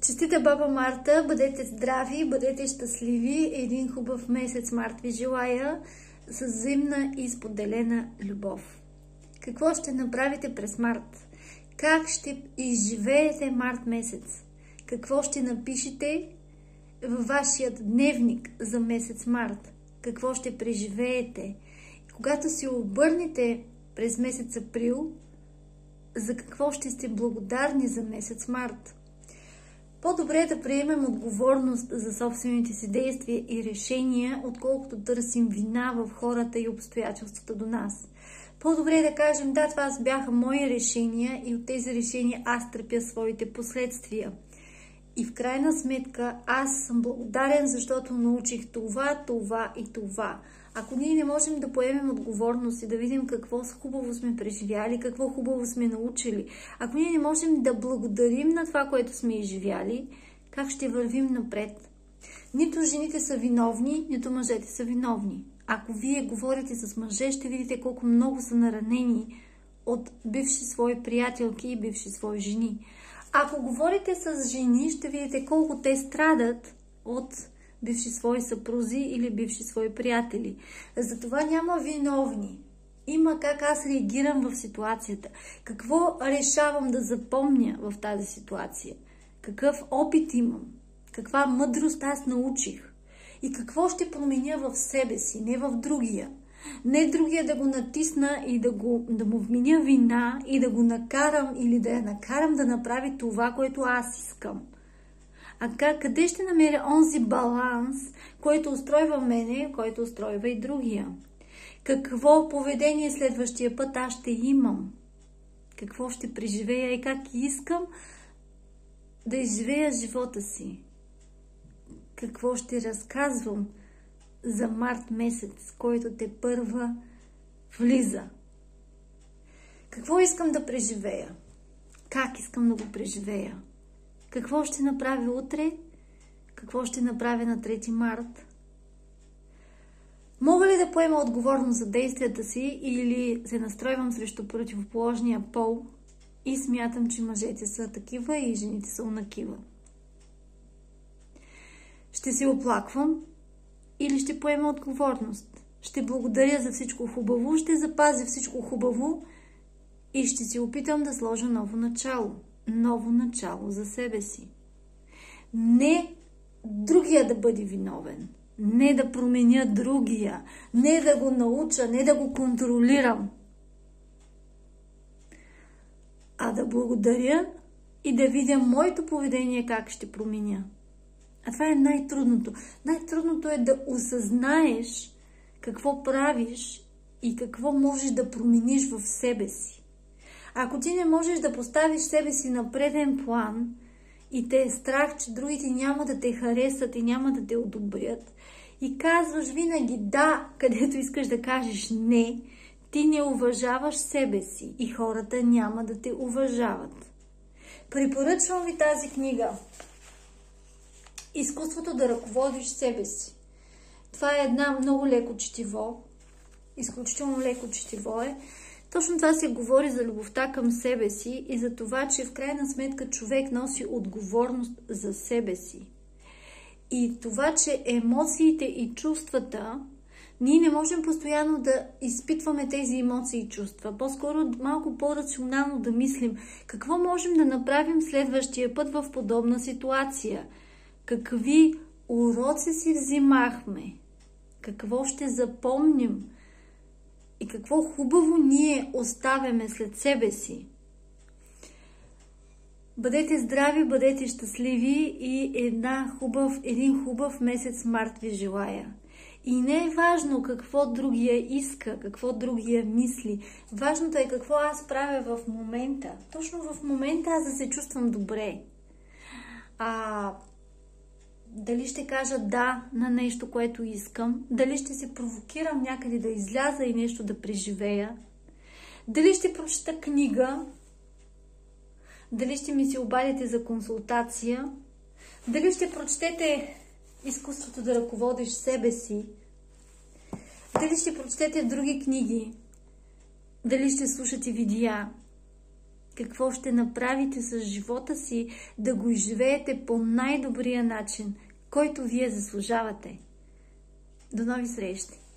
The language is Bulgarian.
Честита баба Марта, бъдете здрави, бъдете щастливи, един хубав месец март ви желая с взаимна и споделена любов. Какво ще направите през март? Как ще изживеете март месец? Какво ще напишете във вашият дневник за месец март? Какво ще преживеете? Когато се обърнете през месец април, за какво ще сте благодарни за месец март? По-добре е да приемем отговорност за собствените си действия и решения, отколкото търсим вина в хората и обстоятелствата до нас. По-добре е да кажем, да, това бяха мои решения и от тези решения аз търпя своите последствия. И в крайна сметка аз съм благодарен, защото научих това, това и това. Ако ние не можем да поемем отговорност и да видим какво хубаво сме преживяли, какво хубаво сме научили, ако ние не можем да благодарим на това, което сме изживяли, как ще вървим напред? Нито жените са виновни, нито мъжете са виновни. Ако вие говорите с мъже, ще видите колко много са наранени от бивши свои приятелки и бивши свои жени. Ако говорите с жени, ще видите колко те страдат от бивши свои съпрузи или бивши свои приятели. Затова няма виновни. Има как аз реагирам в ситуацията. Какво решавам да запомня в тази ситуация? Какъв опит имам? Каква мъдрост аз научих? И какво ще променя в себе си, не в другия? Не другия да го натисна и да му вменя вина и да го накарам или да я накарам да направи това, което аз искам. А къде ще намеря онзи баланс, който устройва мене, който устройва и другия? Какво поведение следващия път аз ще имам? Какво ще преживея и как искам да изживея живота си? Какво ще разказвам за март месец, който тепърва влиза? Какво искам да преживея? Как искам да го преживея? Какво ще направя утре? Какво ще направя на 3 март? Мога ли да поема отговорност за действията си или се настройвам срещу противоположния пол и смятам, че мъжете са такива и жените са онакива? Ще се оплаквам или ще поема отговорност? Ще благодаря за всичко хубаво, ще запазя всичко хубаво и ще се опитам да сложа ново начало. Ново начало за себе си. Не другия да бъде виновен. Не да променя другия. Не да го науча, не да го контролирам. А да благодаря и да видя моето поведение как ще променя. А това е най-трудното. Най-трудното е да осъзнаеш какво правиш и какво можеш да промениш в себе си. Ако ти не можеш да поставиш себе си на преден план и те е страх, че другите няма да те харесат и няма да те одобрят и казваш винаги да, където искаш да кажеш не, ти не уважаваш себе си и хората няма да те уважават. Препоръчвам ви тази книга. Изкуството да ръководиш себе си. Това е една много леко четиво. Изключително леко четиво е. Точно това се говори за любовта към себе си и за това, че в крайна сметка човек носи отговорност за себе си. И това, че емоциите и чувствата, ние не можем постоянно да изпитваме тези емоции и чувства. По-скоро малко по-рационално да мислим какво можем да направим следващия път в подобна ситуация. Какви уроци си взимахме? Какво ще запомним? И какво хубаво ние оставяме след себе си. Бъдете здрави, бъдете щастливи и един хубав месец март ви желая. И не е важно какво другия иска, какво другия мисли. Важното е какво аз правя в момента. Точно в момента аз да се чувствам добре. Дали ще кажа да на нещо, което искам, дали ще се провокирам някъде да изляза и нещо да преживея, дали ще прочета книга, дали ще ми се обадите за консултация, дали ще прочетете изкуството да ръководиш себе си, дали ще прочетете други книги, дали ще слушате видеа. какво ще направите с живота си да го изживеете по най-добрия начин, който вие заслужавате. До нови срещи!